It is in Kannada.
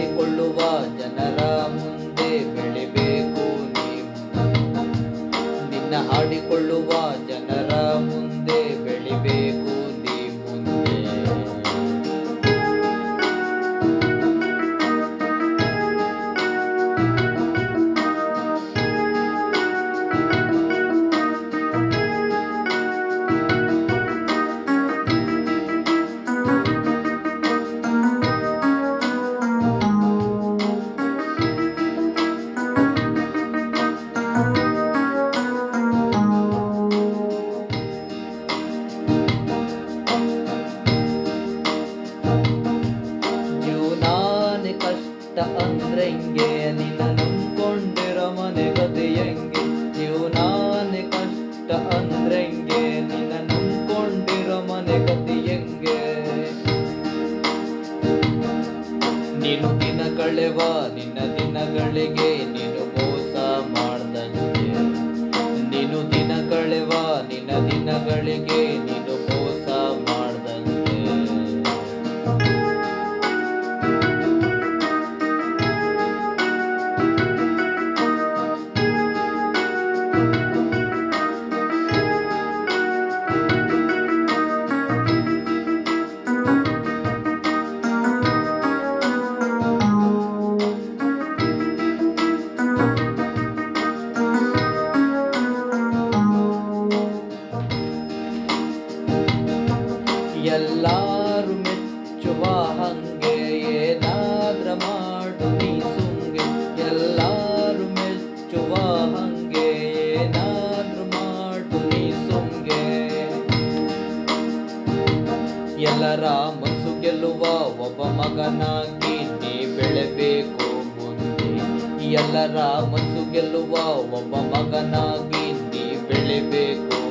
ಹಾಡಿಕೊಳ್ಳುವ ಜನರ ಮುಂದೆ ಬೆಳಿಬೇಕು ನಿನ್ನ ಹಾಡಿಕೊಳ್ಳುವ ಜನರ ಮುಂದೆ ಬೆಳಿಬೇಕು ನೀ ಮುಂದೆ. ಅಂದ್ರೆಂಗೆ ನಿನ್ನ ನಂಬ್ಕೊಂಡಿರೋ ಮನೆ ಗತಿ ಹೆಂಗೆ? ಜೀವನಾನೆ ಕಷ್ಟ ಅಂದ್ರೆಂಗೆ ನಿನ್ನ ನಂಬ್ಕೊಂಡಿರೋ ಮನೆ ಗತಿ ಹೆಂಗೆ? ನೀನು ದಿನ ಕಳೆವ ನಿನ್ನ ದಿನಗಳಿಗೆ ನೀನು ಮೋಸ ಮಾಡ್ದಂಗೆ. ನೀನು ದಿನ ಕಳೆವ ನಿನ್ನ ದಿನಗಳಿಗೆ ನೀನು ಮೋಸ ಮಾಡ್ದಂಗೆ. ಎಲ್ಲಾರು ಮೆಚ್ಚುವ ಹಂಗೆ ಏನಾದ್ರ ಮಾಡು ನೀ ಸುಂಗೆ. ಎಲ್ಲಾರು ಮೆಚ್ಚುವ ಹಂಗೆ ಏನಾದ್ರು ಮಾಡು ನೀ ಸುಂಗೆ. ಎಲ್ಲರ ಮನಸ್ಸು ಗೆಲ್ಲುವ ಒಬ್ಬ ಮಗನಾಗಿ ನೀ ಬೆಳೆಬೇಕು ಮುಂದೆ. ಎಲ್ಲರ ಮನಸ್ಸು ಗೆಲ್ಲುವ ಒಬ್ಬ ಮಗನಾಗಿ ನೀ ಬೆಳೆಬೇಕು